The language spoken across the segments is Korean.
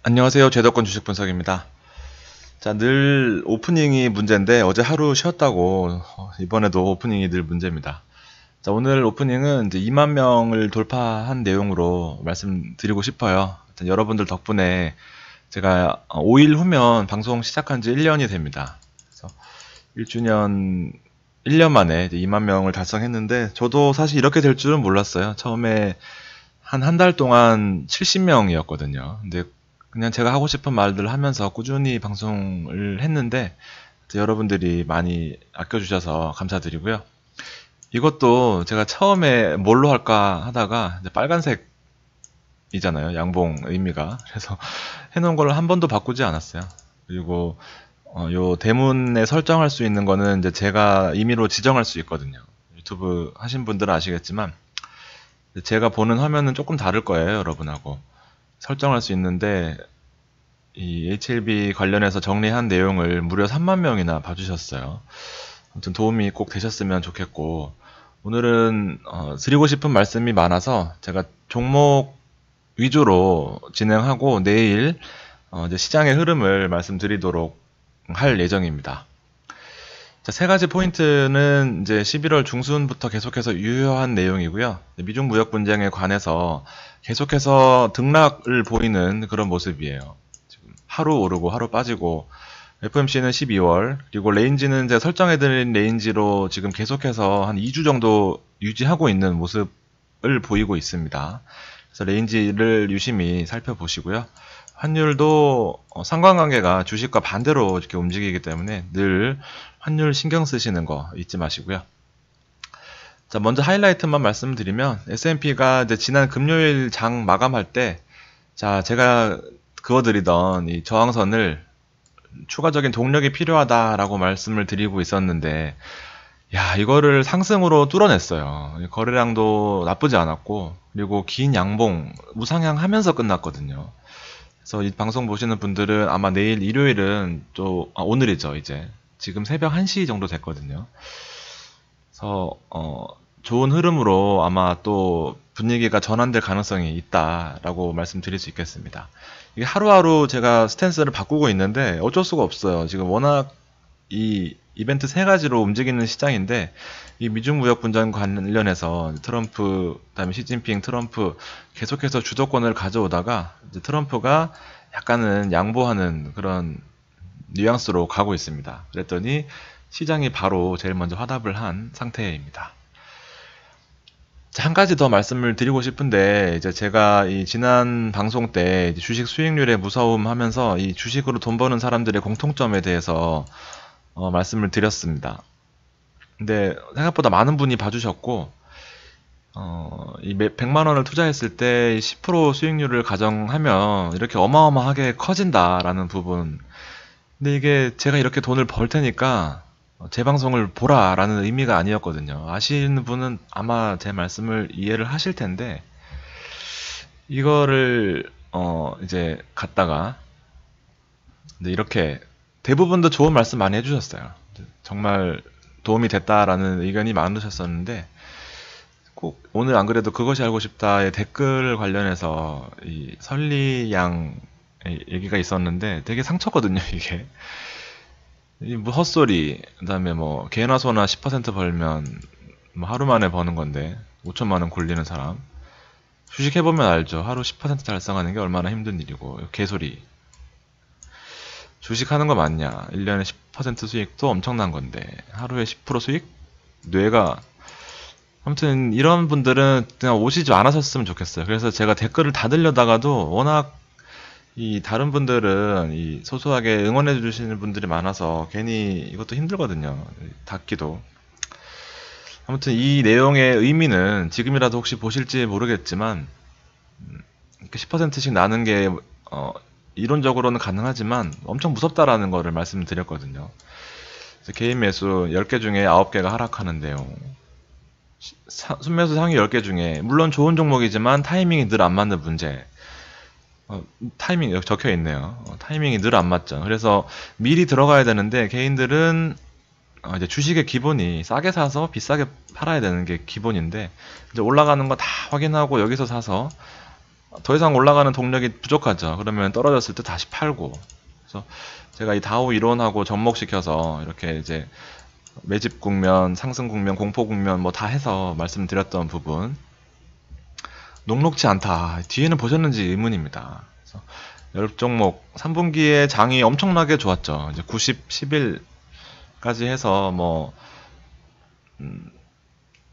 안녕하세요. 제도권 주식 분석입니다. 자, 늘 오프닝이 문제인데 어제 하루 쉬었다고 이번에도 오프닝이 늘 문제입니다. 자, 오늘 오프닝은 이제 2만 명을 돌파한 내용으로 말씀드리고 싶어요. 여러분들 덕분에 제가 5일 후면 방송 시작한 지 1년이 됩니다. 그래서 1주년 1년 만에 이제 2만 명을 달성했는데 저도 사실 이렇게 될 줄은 몰랐어요. 처음에 한 달 동안 70명이었거든요. 근데 그냥 제가 하고 싶은 말들 하면서 꾸준히 방송을 했는데 여러분들이 많이 아껴주셔서 감사드리고요. 이것도 제가 처음에 뭘로 할까 하다가 이제 빨간색이잖아요. 양봉 의미가. 그래서 해놓은 걸 한 번도 바꾸지 않았어요. 그리고 요 대문에 설정할 수 있는 거는 이제 제가 임의로 지정할 수 있거든요. 유튜브 하신 분들은 아시겠지만 제가 보는 화면은 조금 다를 거예요, 여러분하고. 설정할 수 있는데 이 HLB 관련해서 정리한 내용을 무려 3만 명이나 봐주셨어요. 아무튼 도움이 꼭 되셨으면 좋겠고, 오늘은 드리고 싶은 말씀이 많아서 제가 종목 위주로 진행하고 내일 이제 시장의 흐름을 말씀드리도록 할 예정입니다. 자, 세 가지 포인트는 이제 11월 중순부터 계속해서 유효한 내용이고요. 미중 무역 분쟁에 관해서 계속해서 등락을 보이는 그런 모습이에요. 지금 하루 오르고 하루 빠지고 FMC는 12월 그리고 레인지는 이제 설정해드린 레인지로 지금 계속해서 한 2주 정도 유지하고 있는 모습을 보이고 있습니다. 그래서 레인지를 유심히 살펴보시고요. 환율도 상관관계가 주식과 반대로 이렇게 움직이기 때문에 늘 환율 신경 쓰시는 거 잊지 마시고요. 자, 먼저 하이라이트만 말씀드리면 S&P가 이제 지난 금요일 장 마감할 때, 자, 제가 그어드리던 이 저항선을 추가적인 동력이 필요하다라고 말씀을 드리고 있었는데, 야, 이거를 상승으로 뚫어냈어요. 거래량도 나쁘지 않았고, 그리고 긴 양봉, 우상향 하면서 끝났거든요. 그래서 이 방송 보시는 분들은 아마 내일 일요일은 또, 오늘이죠, 이제. 지금 새벽 1시 정도 됐거든요. 그래서, 좋은 흐름으로 아마 또 분위기가 전환될 가능성이 있다라고 말씀드릴 수 있겠습니다. 이게 하루하루 제가 스탠스를 바꾸고 있는데 어쩔 수가 없어요. 지금 워낙 이 이벤트 세 가지로 움직이는 시장인데 이 미중 무역 분쟁 관련해서 트럼프, 그다음에 시진핑, 트럼프 계속해서 주도권을 가져오다가 이제 트럼프가 약간은 양보하는 그런 뉘앙스로 가고 있습니다. 그랬더니 시장이 바로 제일 먼저 화답을 한 상태입니다. 한 가지 더 말씀을 드리고 싶은데, 이제 제가 이 지난 방송 때 주식 수익률의 무서움 하면서 이 주식으로 돈 버는 사람들의 공통점에 대해서 말씀을 드렸습니다. 근데 생각보다 많은 분이 봐주셨고, 이 100만 원을 투자했을 때 10% 수익률을 가정하면 이렇게 어마어마하게 커진다라는 부분. 근데 이게 제가 이렇게 돈을 벌 테니까 제 방송을 보라라는 의미가 아니었거든요. 아시는 분은 아마 제 말씀을 이해를 하실 텐데, 이거를 이제 갖다가 근데 이렇게 대부분도 좋은 말씀 많이 해주셨어요. 정말 도움이 됐다라는 의견이 많으셨었는데, 꼭 오늘 안 그래도 그것이 알고 싶다의 댓글 관련해서 이 설리 양 얘기가 있었는데 되게 상처거든요, 이게. 뭐 헛소리, 그 다음에 뭐 개나 소나 10% 벌면 뭐 하루 만에 버는 건데 5천만 원 굴리는 사람. 주식 해보면 알죠. 하루 10% 달성하는 게 얼마나 힘든 일이고. 개소리. 주식 하는 거 맞냐? 1년에 10% 수익도 엄청난 건데 하루에 10% 수익? 뇌가. 아무튼 이런 분들은 그냥 오시지 않으셨으면 좋겠어요. 그래서 제가 댓글을 다 들려다가도 워낙 이 다른 분들은 이 소소하게 응원해 주시는 분들이 많아서 괜히 이것도 힘들거든요. 닫기도. 아무튼 이 내용의 의미는 지금이라도 혹시 보실지 모르겠지만 이렇게 10%씩 나는 게 이론적으로는 가능하지만 엄청 무섭다라는 거를 말씀드렸거든요. 개인 매수 10개 중에 9개가 하락하는데요. 순매수 상위 10개 중에 물론 좋은 종목이지만 타이밍이 늘 안 맞는 문제. 타이밍 여기 적혀 있네요. 타이밍이 늘 안 맞죠. 그래서 미리 들어가야 되는데 개인들은 이제 주식의 기본이 싸게 사서 비싸게 팔아야 되는 게 기본인데 이제 올라가는 거 다 확인하고 여기서 사서 더 이상 올라가는 동력이 부족하죠. 그러면 떨어졌을 때 다시 팔고. 그래서 제가 이 다우 이론하고 접목시켜서 이렇게 이제 매집 국면, 상승 국면, 공포 국면 뭐 다 해서 말씀드렸던 부분 녹록지 않다. 뒤에는 보셨는지 의문입니다. 그래서 열 종목 3분기에 장이 엄청나게 좋았죠. 이제 90, 11까지 해서 뭐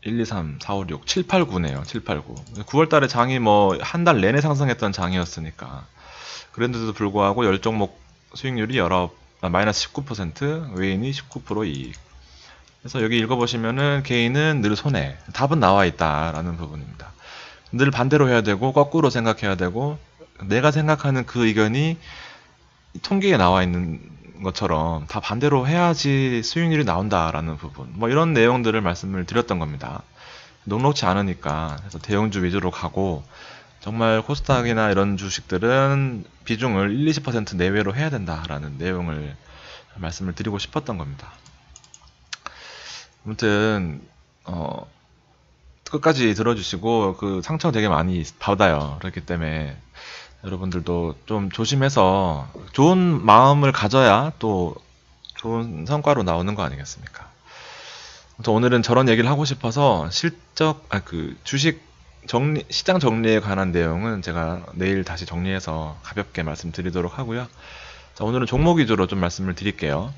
1, 2, 3, 4, 5, 6, 7, 8, 9네요. 7, 8, 9. 9월 달에 장이 뭐 한 달 내내 상승했던 장이었으니까. 그런데도 불구하고 열 종목 수익률이 마이너스 19%, 외인이 19% 이익. 그래서 여기 읽어보시면은 개인은 늘 손해. 답은 나와 있다라는 부분입니다. 늘 반대로 해야 되고 거꾸로 생각해야 되고 내가 생각하는 그 의견이 통계에 나와 있는 것처럼 다 반대로 해야지 수익률이 나온다라는 부분 뭐 이런 내용들을 말씀을 드렸던 겁니다. 녹록지 않으니까 그래서 대형주 위주로 가고 정말 코스닥이나 이런 주식들은 비중을 1, 20% 내외로 해야 된다라는 내용을 말씀을 드리고 싶었던 겁니다. 아무튼 끝까지 들어주시고 그 상처 되게 많이 받아요. 그렇기 때문에 여러분들도 좀 조심해서 좋은 마음을 가져야 또 좋은 성과로 나오는 거 아니겠습니까? 오늘은 저런 얘기를 하고 싶어서 주식 시장 정리에 관한 내용은 제가 내일 다시 정리해서 가볍게 말씀드리도록 하고요. 자, 오늘은 종목 위주로 좀 말씀을 드릴게요.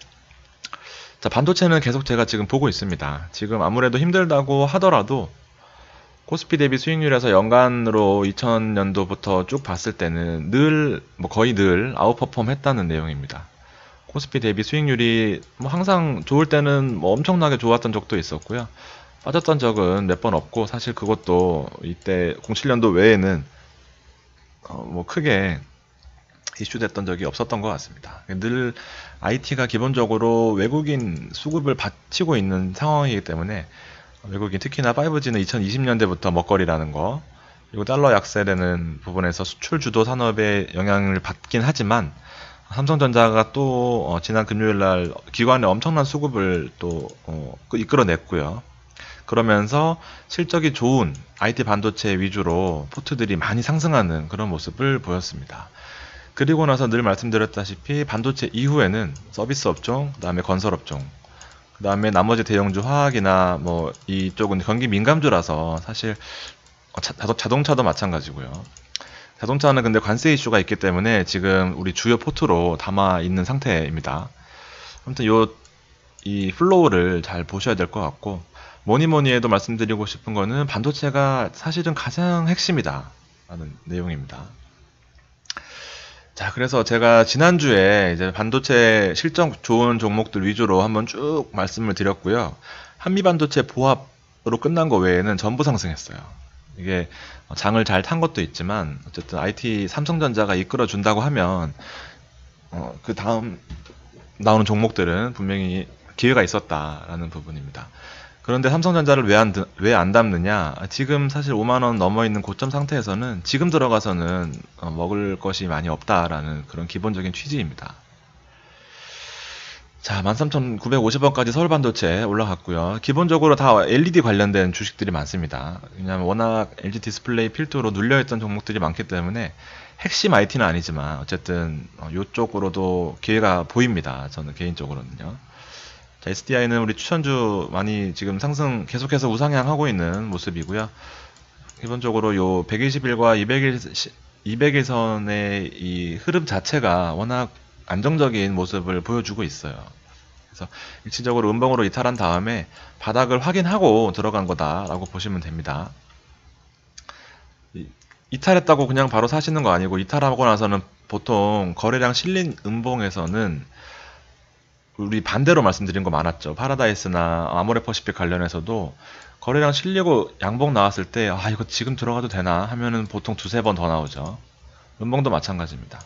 자, 반도체는 계속 제가 지금 보고 있습니다. 지금 아무래도 힘들다고 하더라도 코스피 대비 수익률에서 연간으로 2000년도부터 쭉 봤을 때는 거의 늘 아웃퍼폼 했다는 내용입니다. 코스피 대비 수익률이 뭐 항상 좋을 때는 뭐 엄청나게 좋았던 적도 있었고요. 빠졌던 적은 몇 번 없고, 사실 그것도 이때 07년도 외에는 뭐 크게 이슈됐던 적이 없었던 것 같습니다. 늘 IT가 기본적으로 외국인 수급을 받치고 있는 상황이기 때문에 외국인 특히나 5G는 2020년대부터 먹거리라는 거, 그리고 달러 약세되는 부분에서 수출 주도 산업에 영향을 받긴 하지만 삼성전자가 또 지난 금요일날 기관의 엄청난 수급을 또 이끌어냈고요. 그러면서 실적이 좋은 IT 반도체 위주로 포트들이 많이 상승하는 그런 모습을 보였습니다. 그리고 나서 늘 말씀드렸다시피 반도체 이후에는 서비스 업종, 그 다음에 건설 업종, 그 다음에 나머지 대형주 화학이나 뭐 이쪽은 경기 민감주라서 사실 자동차도 마찬가지고요. 자동차는 근데 관세 이슈가 있기 때문에 지금 우리 주요 포트로 담아 있는 상태입니다. 아무튼 이 플로우를 잘 보셔야 될 것 같고, 뭐니 해도 말씀드리고 싶은 거는 반도체가 사실은 가장 핵심이다 라는 내용입니다. 자, 그래서 제가 지난주에 이제 반도체 실적 좋은 종목들 위주로 한번 쭉 말씀을 드렸고요. 한미반도체 보합으로 끝난 거 외에는 전부 상승했어요. 이게 장을 잘 탄 것도 있지만 어쨌든 IT 삼성전자가 이끌어 준다고 하면 그 다음 나오는 종목들은 분명히 기회가 있었다라는 부분입니다. 그런데 삼성전자를 왜 안 담느냐? 지금 사실 5만원 넘어 있는 고점 상태에서는 지금 들어가서는 먹을 것이 많이 없다라는 그런 기본적인 취지입니다. 자, 13,950원까지 서울반도체 올라갔고요. 기본적으로 다 LED 관련된 주식들이 많습니다. 왜냐하면 워낙 LG 디스플레이 필두로 눌려있던 종목들이 많기 때문에 핵심 IT는 아니지만 어쨌든 이쪽으로도 기회가 보입니다. 저는 개인적으로는요. 자, SDI는 우리 추천주 많이 지금 상승 계속해서 우상향하고 있는 모습이고요. 기본적으로 요 120일과 200일선의 이 흐름 자체가 워낙 안정적인 모습을 보여주고 있어요. 그래서 일시적으로 음봉으로 이탈한 다음에 바닥을 확인하고 들어간 거다라고 보시면 됩니다. 이탈했다고 그냥 바로 사시는 거 아니고, 이탈하고 나서는 보통 거래량 실린 음봉에서는 우리 반대로 말씀드린 거 많았죠. 파라다이스나 아모레퍼시픽 관련해서도 거래량 실리고 양봉 나왔을 때 이거 지금 들어가도 되나 하면은 보통 두세 번 더 나오죠. 음봉도 마찬가지입니다.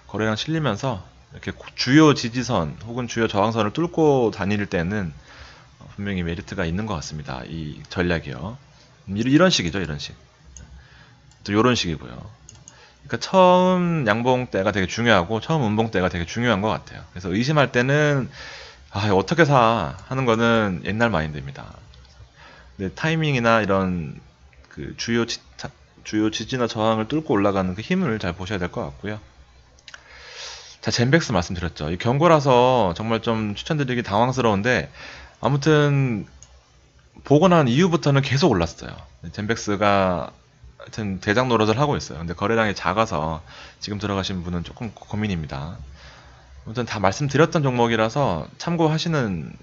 거래량 실리면서 이렇게 주요 지지선 혹은 주요 저항선을 뚫고 다닐 때는 분명히 메리트가 있는 것 같습니다. 이 전략이요. 이런 식이죠. 이런 식. 또 이런 식이고요. 그러니까 처음 양봉 때가 되게 중요하고 처음 음봉 때가 되게 중요한 것 같아요. 그래서 의심할 때는 어떻게 사 하는 거는 옛날 마인드입니다. 근데 타이밍이나 이런 그 주요 주요 지지나 저항을 뚫고 올라가는 그 힘을 잘 보셔야 될 것 같고요. 자, 젠백스 말씀드렸죠. 이 경고라서 정말 좀 추천드리기 당황스러운데, 아무튼 보고 난 이후부터는 계속 올랐어요. 젠백스가 하여튼 대장 노릇을 하고 있어요. 근데 거래량이 작아서 지금 들어가신 분은 조금 고민입니다. 아무튼 다 말씀드렸던 종목이라서 참고하시는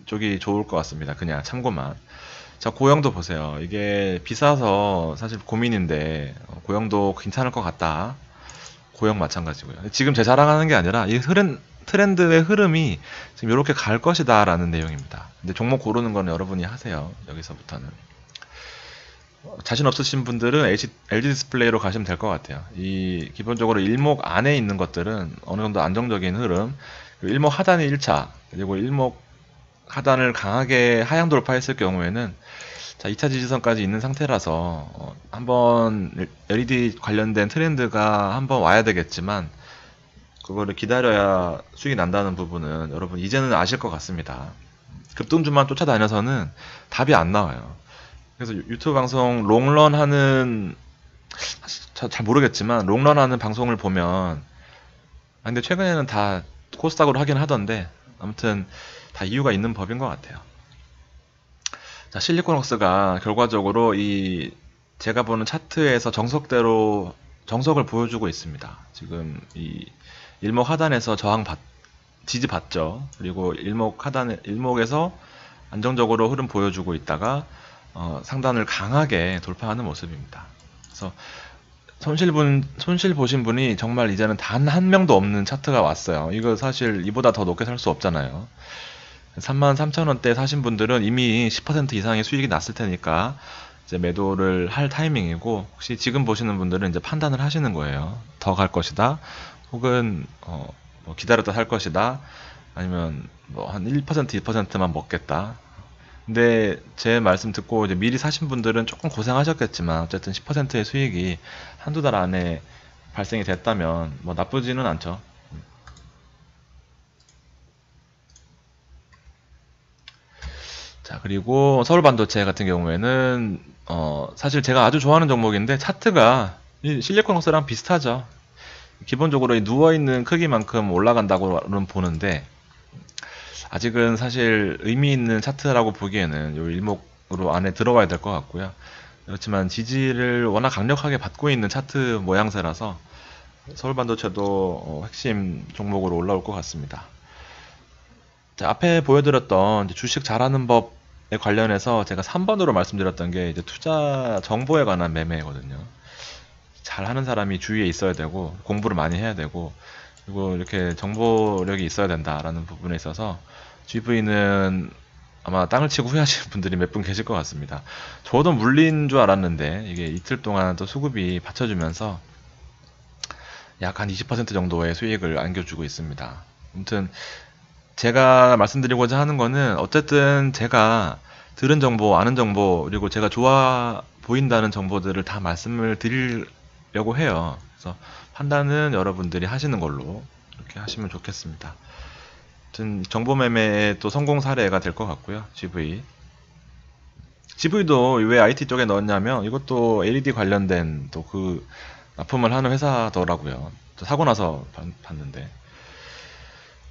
쪽이 좋을 것 같습니다. 그냥 참고만. 자, 고영도 보세요. 이게 비싸서 사실 고민인데 고영도 괜찮을 것 같다. 고영 마찬가지고요. 지금 제 자랑하는 게 아니라 이 트렌드의 흐름이 지금 이렇게 갈 것이다 라는 내용입니다. 근데 종목 고르는 건 여러분이 하세요. 여기서부터는. 자신 없으신 분들은 LG 디스플레이로 가시면 될 것 같아요. 이 기본적으로 일목 안에 있는 것들은 어느 정도 안정적인 흐름, 일목 하단이 1차, 그리고 일목 하단을 강하게 하향 돌파했을 경우에는 자, 2차 지지선까지 있는 상태라서 한번 LED 관련된 트렌드가 한번 와야 되겠지만 그거를 기다려야 수익이 난다는 부분은 여러분 이제는 아실 것 같습니다. 급등주만 쫓아다녀서는 답이 안 나와요. 그래서 유튜브 방송 롱런 하는 잘 모르겠지만 롱런 하는 방송을 보면 근데 최근에는 다 코스닥으로 하긴 하던데 아무튼 다 이유가 있는 법인 것 같아요. 자, 실리콘웍스가 결과적으로 이 제가 보는 차트에서 정석대로 정석을 보여주고 있습니다. 지금 이 일목 하단에서 지지 받죠. 그리고 일목에서 안정적으로 흐름 보여주고 있다가 상단을 강하게 돌파하는 모습입니다. 그래서 손실 보신 분이 정말 이제는 단 한 명도 없는 차트가 왔어요. 이거 사실 이보다 더 높게 살 수 없잖아요. 33,000원대 사신 분들은 이미 10% 이상의 수익이 났을 테니까 이제 매도를 할 타이밍이고, 혹시 지금 보시는 분들은 이제 판단을 하시는 거예요. 더 갈 것이다, 혹은 뭐 기다렸다 살 것이다, 아니면 뭐 한 1%, 2%만 먹겠다. 근데 제 말씀 듣고 이제 미리 사신 분들은 조금 고생하셨겠지만 어쨌든 10%의 수익이 한두 달 안에 발생이 됐다면 뭐 나쁘지는 않죠. 자, 그리고 서울반도체 같은 경우에는 사실 제가 아주 좋아하는 종목인데 차트가 이 실리콘웍스랑 비슷하죠. 기본적으로 이 누워있는 크기만큼 올라간다고는 보는데 아직은 사실 의미 있는 차트라고 보기에는 요 일목으로 안에 들어가야 될 것 같고요. 그렇지만 지지를 워낙 강력하게 받고 있는 차트 모양새라서 서울반도체도 핵심 종목으로 올라올 것 같습니다. 자, 앞에 보여드렸던 주식 잘하는 법에 관련해서 제가 3번으로 말씀드렸던 게 이제 투자 정보에 관한 매매거든요. 잘하는 사람이 주위에 있어야 되고 공부를 많이 해야 되고 그리고 이렇게 정보력이 있어야 된다라는 부분에 있어서 GV는 아마 땅을 치고 후회하시는 분들이 몇 분 계실 것 같습니다. 저도 물린 줄 알았는데 이게 이틀 동안 또 수급이 받쳐주면서 약 한 20% 정도의 수익을 안겨주고 있습니다. 아무튼 제가 말씀드리고자 하는 거는 어쨌든 제가 들은 정보, 아는 정보, 그리고 제가 좋아 보인다는 정보들을 다 말씀을 드리려고 해요. 그래서 판단은 여러분들이 하시는 걸로 이렇게 하시면 좋겠습니다. 아무튼 정보 매매의 또 성공 사례가 될 것 같고요. GV도 왜 IT 쪽에 넣었냐면 이것도 LED 관련된 또 그 납품을 하는 회사더라고요. 사고 나서 봤는데.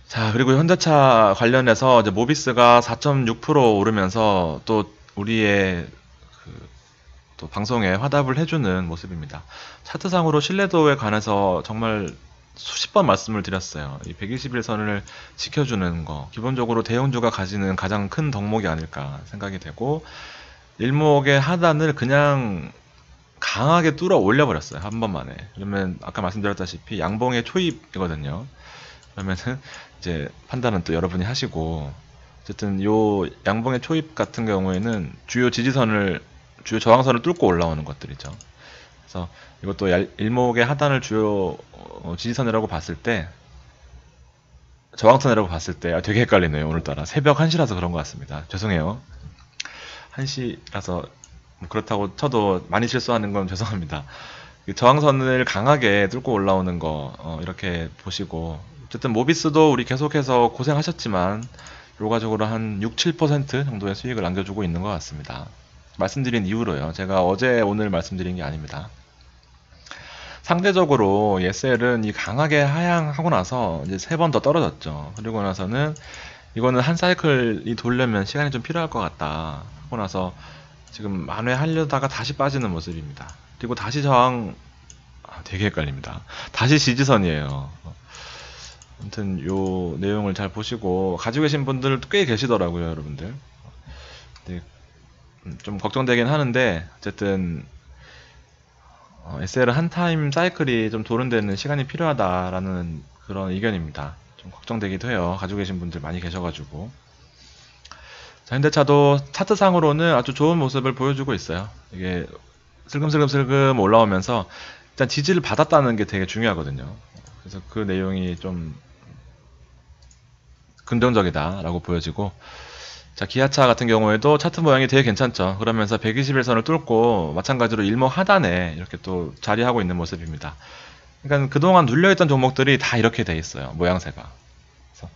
자, 그리고 현대차 관련해서 이제 모비스가 4.6% 오르면서 또 우리의 또 방송에 화답을 해주는 모습입니다. 차트상으로 신뢰도에 관해서 정말 수십 번 말씀을 드렸어요. 이 121선을 지켜주는 거, 기본적으로 대형주가 가지는 가장 큰 덕목이 아닐까 생각이 되고, 일목의 하단을 그냥 강하게 뚫어 올려버렸어요. 한 번만에. 그러면 아까 말씀드렸다시피 양봉의 초입이거든요. 그러면은 이제 판단은 또 여러분이 하시고, 어쨌든 요 양봉의 초입 같은 경우에는 주요 저항선을 뚫고 올라오는 것들이죠. 그래서 이것도 일목의 하단을 주요 지지선이라고 봤을 때, 저항선이라고 봤을 때 되게 헷갈리네요. 오늘따라 새벽 1시라서 그런 것 같습니다. 죄송해요. 1시라서 그렇다고 쳐도 많이 실수하는 건 죄송합니다. 저항선을 강하게 뚫고 올라오는 거 이렇게 보시고, 어쨌든 모비스도 우리 계속해서 고생하셨지만 결과적으로 한 6, 7% 정도의 수익을 안겨주고 있는 것 같습니다. 말씀드린 이유로요. 제가 어제 오늘 말씀드린 게 아닙니다. 상대적으로 SL은 이 강하게 하향하고 나서 이제 3번 더 떨어졌죠. 그리고 나서는 이거는 한 사이클이 돌려면 시간이 좀 필요할 것 같다 하고 나서 지금 만회하려다가 다시 빠지는 모습입니다. 그리고 다시 저항, 되게 헷갈립니다. 다시 지지선이에요. 아무튼 요 내용을 잘 보시고 가지고 계신 분들 꽤 계시더라고요, 여러분들. 네, 좀 걱정되긴 하는데 어쨌든 SL은 한 타임 사이클이 좀 도는 데는 시간이 필요하다라는 그런 의견입니다. 좀 걱정되기도 해요. 가지고 계신 분들 많이 계셔가지고. 자, 현대차도 차트상으로는 아주 좋은 모습을 보여주고 있어요. 이게 슬금슬금 올라오면서 일단 지지를 받았다는 게 되게 중요하거든요. 그래서 그 내용이 좀 긍정적이다라고 보여지고, 자, 기아차 같은 경우에도 차트 모양이 되게 괜찮죠. 그러면서 121선을 뚫고 마찬가지로 일목 하단에 이렇게 또 자리하고 있는 모습입니다. 그러니까 그동안 눌려있던 종목들이 다 이렇게 돼 있어요. 모양새가. 그래서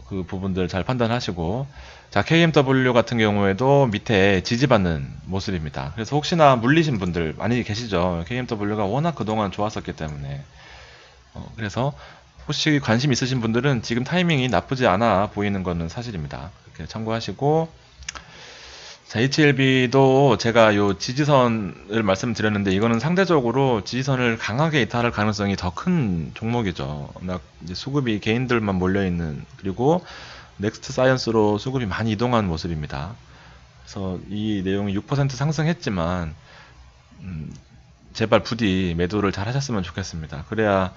그 부분들 잘 판단하시고, 자, KMW 같은 경우에도 밑에 지지받는 모습입니다. 그래서 혹시나 물리신 분들 많이 계시죠. KMW가 워낙 그동안 좋았었기 때문에. 그래서 혹시 관심 있으신 분들은 지금 타이밍이 나쁘지 않아 보이는 것은 사실입니다. 이렇게 참고하시고, 자, HLB도 제가 요 지지선을 말씀드렸는데 이거는 상대적으로 지지선을 강하게 이탈할 가능성이 더 큰 종목이죠. 워낙 이제 수급이 개인들만 몰려있는, 그리고 넥스트 사이언스로 수급이 많이 이동한 모습입니다. 그래서 이 내용이 6% 상승했지만 제발 부디 매도를 잘 하셨으면 좋겠습니다. 그래야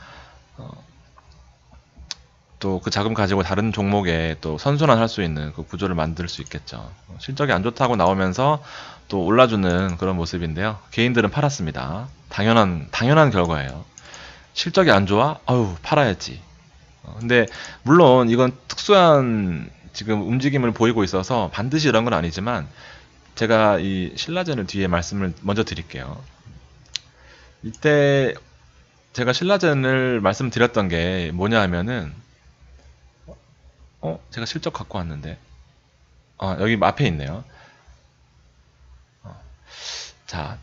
또 그 자금 가지고 다른 종목에 또 선순환할 수 있는 그 구조를 만들 수 있겠죠. 실적이 안 좋다고 나오면서 또 올라주는 그런 모습인데요. 개인들은 팔았습니다. 당연한 결과예요. 실적이 안 좋아? 아유, 팔아야지. 근데 물론 이건 특수한 지금 움직임을 보이고 있어서 반드시 이런 건 아니지만 제가 이 신라젠을 뒤에 말씀을 먼저 드릴게요. 이때 제가 신라젠을 말씀드렸던 게 뭐냐 하면은 제가 실적 갖고 왔는데 여기 앞에 있네요. 자,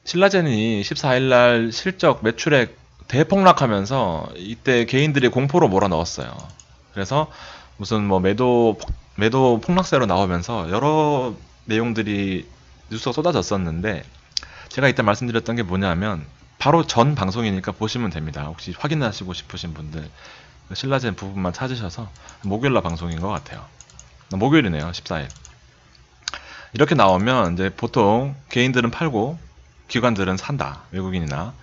신라젠이 14일날 실적 매출액 대폭락하면서 이때 개인들이 공포로 몰아넣었어요. 그래서 무슨 뭐 매도 폭락세로 나오면서 여러 내용들이 뉴스가 쏟아졌었는데 제가 이때 말씀드렸던 게 뭐냐면 바로 전 방송이니까 보시면 됩니다. 혹시 확인하시고 싶으신 분들 신라젠 부분만 찾으셔서 목요일날 방송인 것 같아요. 목요일이네요. 14일. 이렇게 나오면 이제 보통 개인들은 팔고 기관들은 산다. 외국인이나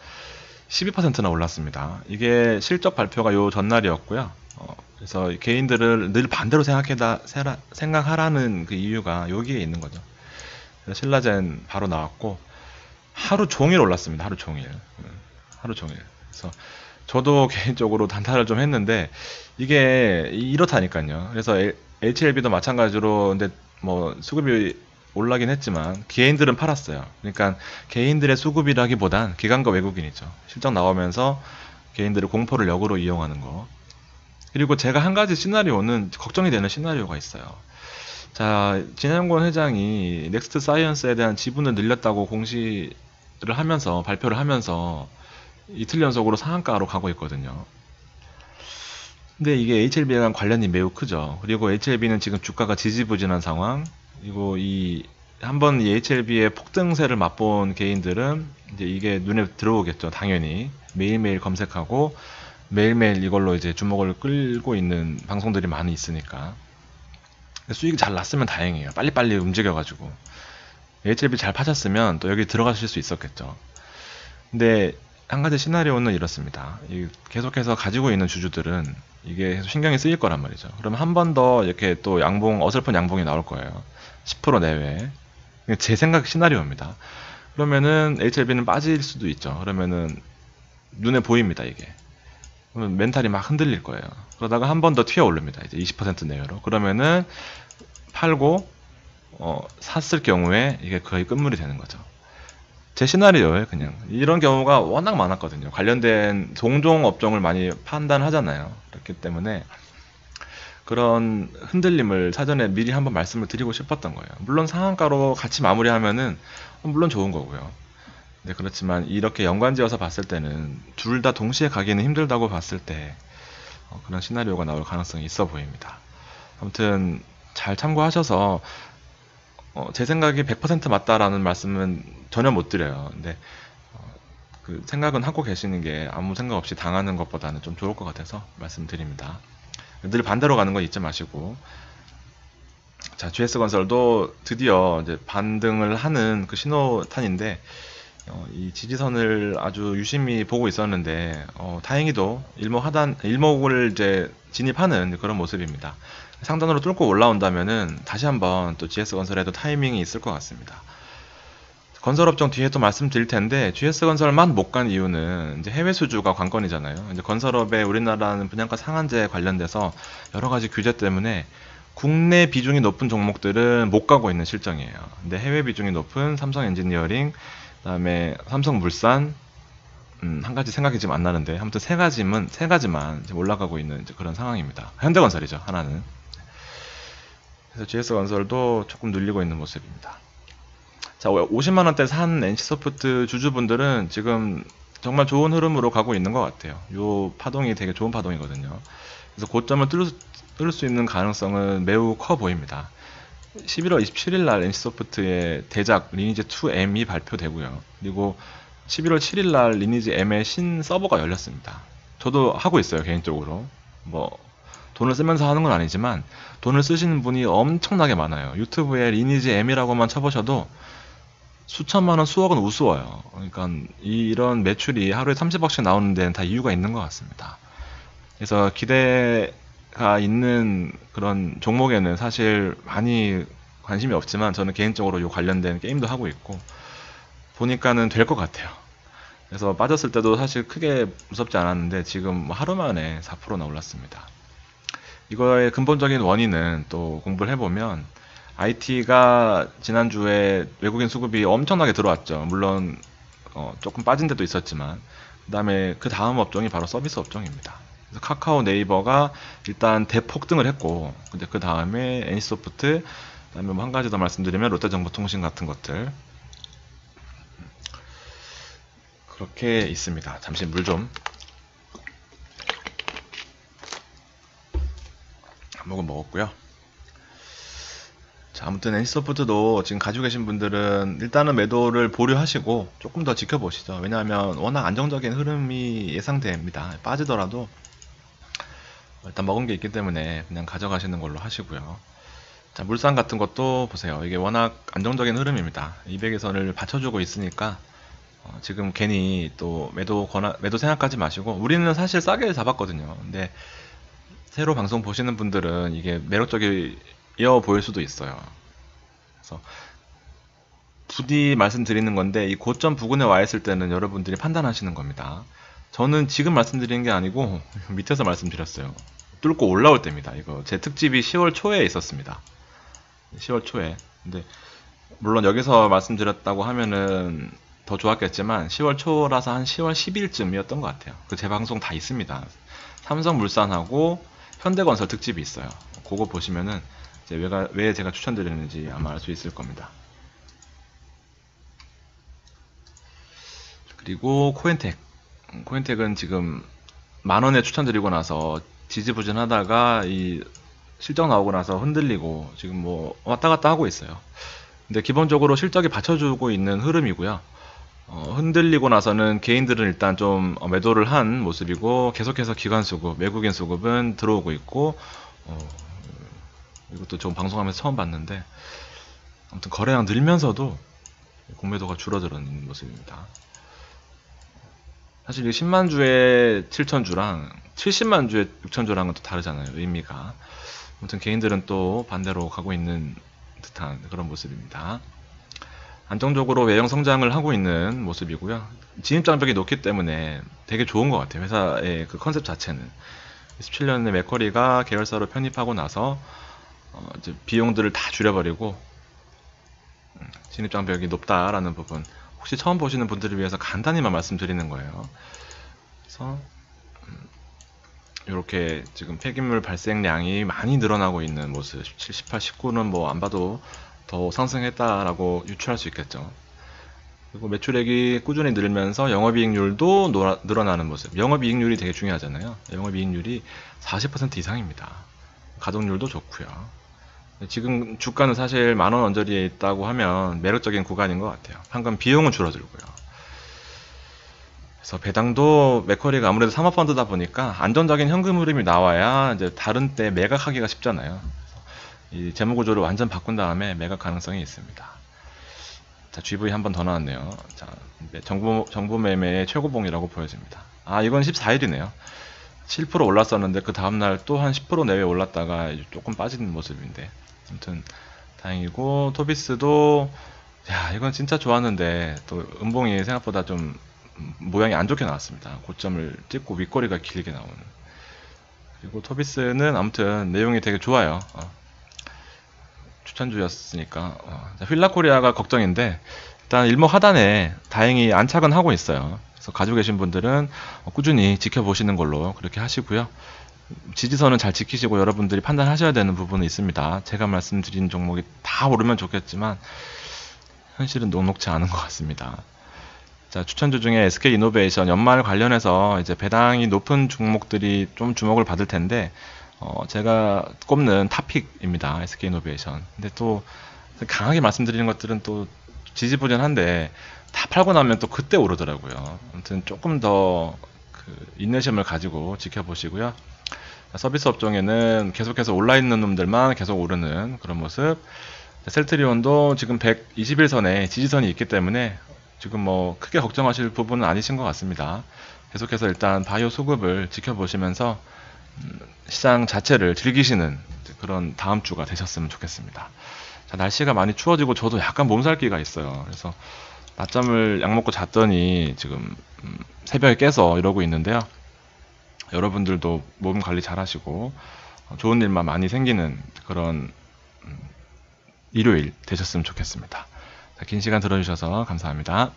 12%나 올랐습니다. 이게 실적 발표가 요 전날이었고요. 그래서 개인들을 늘 반대로 생각하라는 그 이유가 여기에 있는 거죠. 그래서 신라젠 바로 나왔고 하루 종일 올랐습니다. 하루 종일. 그래서 저도 개인적으로 단타를 좀 했는데 이게 이렇다니까요. 그래서 HLB도 마찬가지로 근데 뭐 수급이 올라긴 했지만 개인들은 팔았어요. 그러니까 개인들의 수급이라기보단 기관과 외국인이죠. 실적 나오면서 개인들의 공포를 역으로 이용하는 거. 그리고 제가 한 가지 시나리오는 걱정이 되는 시나리오가 있어요. 자, 진양권 회장이 넥스트 사이언스에 대한 지분을 늘렸다고 공시를 하면서 발표를 하면서 이틀 연속으로 상한가로 가고 있거든요. 근데 이게 HLB랑 관련이 매우 크죠. 그리고 HLB는 지금 주가가 지지부진한 상황. 그리고 한번 이 HLB의 폭등세를 맛본 개인들은 이제 이게 눈에 들어오겠죠. 당연히 매일매일 검색하고 매일매일 이걸로 이제 주목을 끌고 있는 방송들이 많이 있으니까 수익이 잘 났으면 다행이에요. 빨리빨리 움직여가지고 HLB 잘 파셨으면 또 여기 들어가실 수 있었겠죠. 근데 한 가지 시나리오는 이렇습니다. 계속해서 가지고 있는 주주들은 이게 계속 신경이 쓰일 거란 말이죠. 그러면 한 번 더 이렇게 또 어설픈 양봉이 나올 거예요. 10% 내외. 제 생각 시나리오입니다. 그러면은 HLB는 빠질 수도 있죠. 그러면은 눈에 보입니다, 이게. 그러면 멘탈이 막 흔들릴 거예요. 그러다가 한 번 더 튀어 오릅니다. 이제 20% 내외로. 그러면은 팔고 샀을 경우에 이게 거의 끝물이 되는 거죠. 제 시나리오에 그냥 이런 경우가 워낙 많았거든요. 관련된 동종 업종을 많이 판단하잖아요. 그렇기 때문에 그런 흔들림을 사전에 미리 한번 말씀을 드리고 싶었던 거예요. 물론 상한가로 같이 마무리하면은 물론 좋은 거고요. 네, 그렇지만 이렇게 연관지어서 봤을 때는 둘 다 동시에 가기는 힘들다고 봤을 때 그런 시나리오가 나올 가능성이 있어 보입니다. 아무튼 잘 참고하셔서 제 생각이 100% 맞다라는 말씀은 전혀 못 드려요. 근데 그 생각은 하고 계시는 게 아무 생각 없이 당하는 것보다는 좀 좋을 것 같아서 말씀드립니다. 늘 반대로 가는 거 잊지 마시고. 자, GS건설도 드디어 이제 반등을 하는 그 신호탄인데 이 지지선을 아주 유심히 보고 있었는데 다행히도 일목을 이제 진입하는 그런 모습입니다. 상단으로 뚫고 올라온다면은 다시 한번 또 GS건설에도 타이밍이 있을 것 같습니다. 건설업종 뒤에 또 말씀드릴 텐데 GS건설만 못 간 이유는 이제 해외 수주가 관건이잖아요. 이제 건설업에 우리나라는 분양가 상한제 관련돼서 여러 가지 규제 때문에 국내 비중이 높은 종목들은 못 가고 있는 실정이에요. 근데 해외 비중이 높은 삼성 엔지니어링, 그다음에 삼성물산, 한 가지 생각이 지금 안 나는데 아무튼 세 가지만 지금 올라가고 있는 이제 그런 상황입니다. 현대건설이죠, 하나는. 그래서 GS건설도 조금 눌리고 있는 모습입니다. 자, 50만원대 산 NC소프트 주주분들은 지금 정말 좋은 흐름으로 가고 있는 것 같아요. 요 파동이 되게 좋은 파동이거든요. 그래서 고점을 뚫을 수 있는 가능성은 매우 커 보입니다. 11월 27일 날 NC소프트의 대작 리니지 2M이 발표되고요. 그리고 11월 7일 날 리니지 M의 신 서버가 열렸습니다. 저도 하고 있어요, 개인적으로. 뭐 돈을 쓰면서 하는 건 아니지만 돈을 쓰시는 분이 엄청나게 많아요. 유튜브에 리니지 M이라고만 쳐보셔도 수천만원, 수억은 우스워요. 그러니까 이런 매출이 하루에 30억씩 나오는 데는 다 이유가 있는 것 같습니다. 그래서 기대가 있는 그런 종목에는 사실 많이 관심이 없지만 저는 개인적으로 이 관련된 게임도 하고 있고 보니까는 될 것 같아요. 그래서 빠졌을 때도 사실 크게 무섭지 않았는데 지금 하루 만에 4%나 올랐습니다. 이거의 근본적인 원인은 또 공부를 해보면 IT가 지난주에 외국인 수급이 엄청나게 들어왔죠. 물론 조금 빠진 데도 있었지만 그 다음에 그 다음 업종이 바로 서비스 업종입니다. 그래서 카카오, 네이버가 일단 대폭등을 했고 근데 그 다음에 NC소프트, 그 다음에 뭐 한 가지 더 말씀드리면 롯데정보통신 같은 것들 그렇게 있습니다. 잠시 물 좀 한 모금 먹었고요. 자, 아무튼 NC소프트도 지금 가지고 계신 분들은 일단은 매도를 보류하시고 조금 더 지켜보시죠. 왜냐하면 워낙 안정적인 흐름이 예상됩니다. 빠지더라도 일단 먹은 게 있기 때문에 그냥 가져가시는 걸로 하시고요. 자, 물산 같은 것도 보세요. 이게 워낙 안정적인 흐름입니다. 200일선을 받쳐주고 있으니까 지금 괜히 또 매도 생각하지 마시고 우리는 사실 싸게 잡았거든요. 근데 새로 방송 보시는 분들은 이게 매력적이어 보일 수도 있어요. 그래서 부디 말씀드리는 건데 이 고점 부근에 와 있을 때는 여러분들이 판단하시는 겁니다. 저는 지금 말씀드리는 게 아니고 밑에서 말씀드렸어요. 뚫고 올라올 때입니다. 이거 제 특집이 10월 초에 있었습니다. 10월 초에. 근데 물론 여기서 말씀드렸다고 하면은 더 좋았겠지만 10월 초라서 한 10월 10일쯤이었던 것 같아요. 그 제 방송 다 있습니다. 삼성물산하고 현대건설 특집이 있어요. 그거 보시면은 이제 왜 제가 추천드리는지 아마 알 수 있을 겁니다. 그리고 코엔텍은 지금 만원에 추천드리고 나서 지지부진하다가 이 실적 나오고 나서 흔들리고 지금 뭐 왔다 갔다 하고 있어요. 근데 기본적으로 실적이 받쳐주고 있는 흐름이고요. 흔들리고 나서는 개인들은 일단 좀 매도를 한 모습이고 계속해서 기관 수급, 외국인 수급은 들어오고 있고 이것도 좀 방송하면서 처음 봤는데 아무튼 거래량 늘면서도 공매도가 줄어드는 모습입니다. 사실 10만 주에 7천 주랑 70만 주에 6천 주랑은 또 다르잖아요, 의미가. 아무튼 개인들은 또 반대로 가고 있는 듯한 그런 모습입니다. 안정적으로 외형 성장을 하고 있는 모습이고요. 진입장벽이 높기 때문에 되게 좋은 것 같아요. 회사의 그 컨셉 자체는. 17년에 맥쿼리가 계열사로 편입하고 나서 이제 비용들을 다 줄여버리고 진입장벽이 높다라는 부분. 혹시 처음 보시는 분들을 위해서 간단히만 말씀드리는 거예요. 그래서 이렇게 지금 폐기물 발생량이 많이 늘어나고 있는 모습. 17, 18, 19는 뭐 안 봐도 더 상승했다라고 유추할 수 있겠죠. 그리고 매출액이 꾸준히 늘면서 영업이익률도 늘어나는 모습. 영업이익률이 되게 중요하잖아요. 영업이익률이 40% 이상입니다. 가동률도 좋고요. 지금 주가는 사실 10,000원 언저리에 있다고 하면 매력적인 구간인 것 같아요. 방금 비용은 줄어들고요. 그래서 배당도 맥쿼리가 아무래도 사모펀드다 보니까 안정적인 현금 흐름이 나와야 이제 다른 때 매각하기가 쉽잖아요. 이 재무 구조를 완전 바꾼 다음에 매각 가능성이 있습니다. 자, GV 한 번 더 나왔네요. 자, 정보 매매의 최고봉이라고 보여집니다. 아, 이건 14일이네요. 7% 올랐었는데 그 다음날 또 한 10% 내외 올랐다가 조금 빠지는 모습인데, 아무튼 다행이고, 토비스도 야, 이건 진짜 좋았는데 또 음봉이 생각보다 좀 모양이 안 좋게 나왔습니다. 고점을 찍고 윗꼬리가 길게 나오는. 그리고 토비스는 아무튼 내용이 되게 좋아요. 추천주였으니까. 휠라코리아가 걱정인데 일단 일목 하단에 다행히 안착은 하고 있어요. 그래서 가지고 계신 분들은 꾸준히 지켜보시는 걸로 그렇게 하시고요. 지지선은 잘 지키시고 여러분들이 판단하셔야 되는 부분은 있습니다. 제가 말씀드린 종목이 다 오르면 좋겠지만 현실은 녹록지 않은 것 같습니다. 자, 추천주 중에 SK이노베이션 연말 관련해서 이제 배당이 높은 종목들이 좀 주목을 받을 텐데 제가 꼽는 탑픽입니다. SK이노베이션. 근데 또 강하게 말씀드리는 것들은 또 지지부진한데 다 팔고 나면 또 그때 오르더라고요. 아무튼 조금 더 인내심을 가지고 지켜보시고요. 서비스 업종에는 계속해서 올라있는 놈들만 계속 오르는 그런 모습. 셀트리온도 지금 121선에 지지선이 있기 때문에 지금 뭐 크게 걱정하실 부분은 아니신 것 같습니다. 계속해서 일단 바이오 수급을 지켜보시면서 시장 자체를 즐기시는 그런 다음 주가 되셨으면 좋겠습니다. 자, 날씨가 많이 추워지고 저도 약간 몸살기가 있어요. 그래서 낮잠을 약 먹고 잤더니 지금 새벽에 깨서 이러고 있는데요. 여러분들도 몸 관리 잘 하시고 좋은 일만 많이 생기는 그런 일요일 되셨으면 좋겠습니다. 자, 긴 시간 들어주셔서 감사합니다.